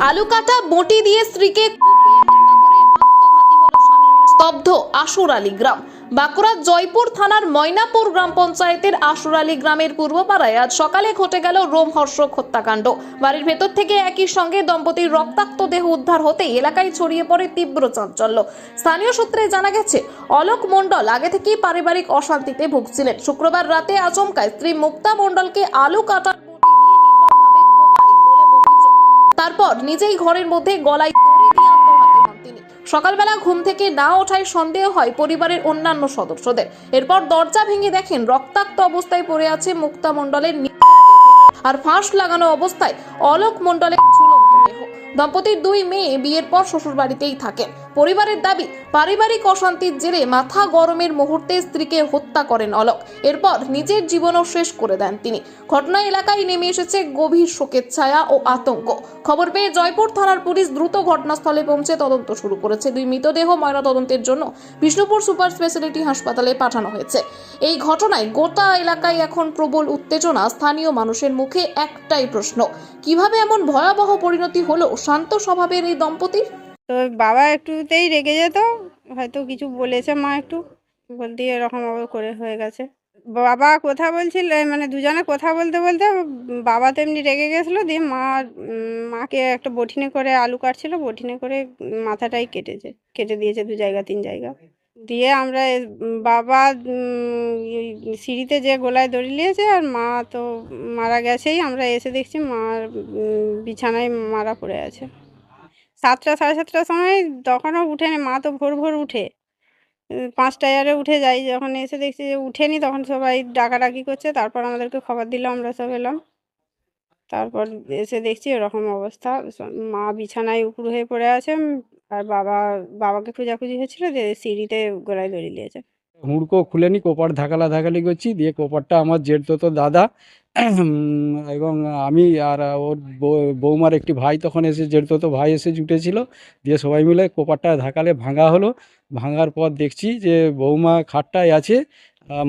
আলু কাটা বটি দিয়ে স্ত্রীকে কুপিয়ে হত্যা করে আত্মঘাতী হলো স্বামী। স্তব্ধ আশুর আলী গ্রাম। বাঁকুড়ার জয়পুর থানার ময়নাপুর গ্রাম পঞ্চায়েতের আশুর আলী গ্রামের পূর্বপাড়ায় আজ সকালে ঘটে গেল রোমহর্ষক হত্যাকাণ্ড। বাড়ির ভেতর থেকে একই সঙ্গে দম্পতির রক্তাক্ত দেহ উদ্ধার হতেই এলাকায় ছড়িয়ে পড়ে তীব্র চাঞ্চল্য। স্থানীয় সূত্রে জানা গেছে, অলোক মণ্ডল আগে থেকেই পারিবারিক অশান্তিতে ভুগছিলেন। শুক্রবার রাতে আচমকায় স্ত্রী মুক্তা মণ্ডলকে আলু কাটার বটি দিয়ে নির্মমভাবে কোপায় বলে অভিযোগ। তারপর নিজেই ঘরের মধ্যে গলায় দড়ি দিয়ে আত্মঘাতী হন তিনি। সকালবেলা ঘুম থেকে না ওঠায় সন্দেহ হয় পরিবারের অন্যান্য সদস্যদের। এরপর দরজা ভেঙে দেখেন রক্তাক্ত অবস্থায় পড়ে আছে মুক্তা মণ্ডলের আর ফাঁস লাগানো অবস্থায় অলোক মণ্ডলের ঝুলন্ত দেহ। দম্পতির দুই মেয়ে বিয়ের পর শ্বশুর বাড়িতেই থাকেন। পরিবারের দাবি, পারিবারিক অশান্তির জেরে মাথা গরমের মুহূর্তে স্ত্রীকে হত্যা করেন অলোক। এরপর নিজের জীবনও শেষ করে দেন তিনি। ঘটনায় এলাকায় নেমে এসেছে গভীর শোকের ছায়া ও আতঙ্ক। খবর পেয়ে জয়পুর থানার পুলিশ দ্রুত ঘটনাস্থলে পৌঁছে তদন্ত শুরু করেছে। দুই মৃতদেহ ময়নাতদন্তের জন্য বিষ্ণুপুর সুপার স্পেশালিটি হাসপাতালে পাঠানো হয়েছে। এই ঘটনায় গোটা এলাকায় এখন প্রবল উত্তেজনা। স্থানীয় মানুষের মুখে একটাই প্রশ্ন, কিভাবে এমন ভয়াবহ পরিণতি হলো শান্ত স্বভাবের এই দম্পতির? তো বাবা একটুতেই রেগে যেত, হয়তো কিছু বলেছে মা একটু বলতে এরকম আবার করে হয়ে গেছে। বাবা কথা বলছিল, মানে দুজনে কথা বলতে বলতে বাবা তো এমনি রেগে গেছিলো, দিয়ে মাকে একটা বটিনে করে আলু কাটছিল, বটিনে করে মাথাটাই কেটে দিয়েছে 2 জায়গা 3 জায়গা। দিয়ে আমরা বাবা সিঁড়িতে যে গলায় দড়ি নিয়েছে, আর মা তো মারা গেছেই। আমরা এসে দেখছি মা বিছানায় মারা পড়ে আছে। 7টা 7:30টার সময়, তখনও উঠেনি মা, তো ভোর ভোর উঠে 5টায় আরে উঠে যাই। যখন এসে দেখছি যে উঠেনি, তখন সবাই ডাকাডাকি করছে। তারপর আমাদেরকে খবর দিল, আমরা সব এলাম। তারপর এসে দেখছি এরকম অবস্থা, মা বিছানায় উপুড় হয়ে পড়ে আছে। আর বাবাকে খোঁজাখুঁজি হচ্ছিল, যে সিঁড়িতে গলায় দড়ি দিয়েছে। হুড়কো খুলেনি, কোপার ধাকালাধাকালি করছি, দিয়ে কোপারটা আমার জেঠতো দাদা এবং আমি আর ওর বৌমার একটি ভাই তখন এসে, জেঠতো ভাই এসে জুটেছিল। দিয়ে সবাই মিলে কোপারটা ধাকালে ভাঙা হলো। ভাঙার পর দেখছি যে বৌমা খাটটায় আছে,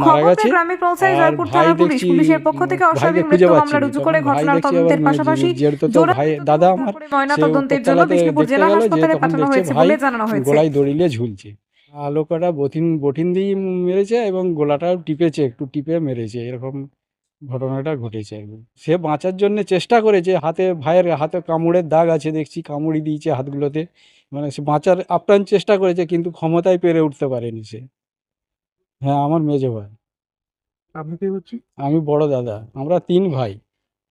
মারা খবর গেছে। পেয়ে গ্রামে পৌঁছায় আর জয়পুর ভাই থানার পুলিশ। দেখছি পুলিশের পক্ষ থেকে ভাইকে অস্বাভাবিক খুঁজে মৃত্যু পাচ্ছি মামলা না। রুজু তখন করে ভাই ঘটনার দেখছি আবার তদন্তের পাশাপাশি জেঠতো জোড়া ভাই দাদা আমার, ময়না সে তদন্তের জন্য উপরতলাতে বিষ্ণুপুর দেখতে জেলা গেল, যে হাসপাতালে তখন পাঠানো দেখছে হয়েছে ভাই বলে জানানো হয়েছে। গলায় দড়ি দিয়ে ঝুলছে। আলোকটা বটিন দিয়ে মেরেছে এবং গলাটাও টিপেছে, একটু টিপে মেরেছে। এরকম ঘটনাটা ঘটেছে একদম। সে বাঁচার জন্য চেষ্টা করেছে, ভাইয়ের হাতে কামড়ের দাগ আছে দেখছি, কামড়ি দিয়েছে হাতগুলোতে। মানে সে বাঁচার আপ্রাণ চেষ্টা করেছে, কিন্তু ক্ষমতায় পেরে উঠতে পারেনি সে। হ্যাঁ, আমার মেজো ভাই। আপনি কে হচ্ছে? আমি বড় দাদা, আমরা 3 ভাই।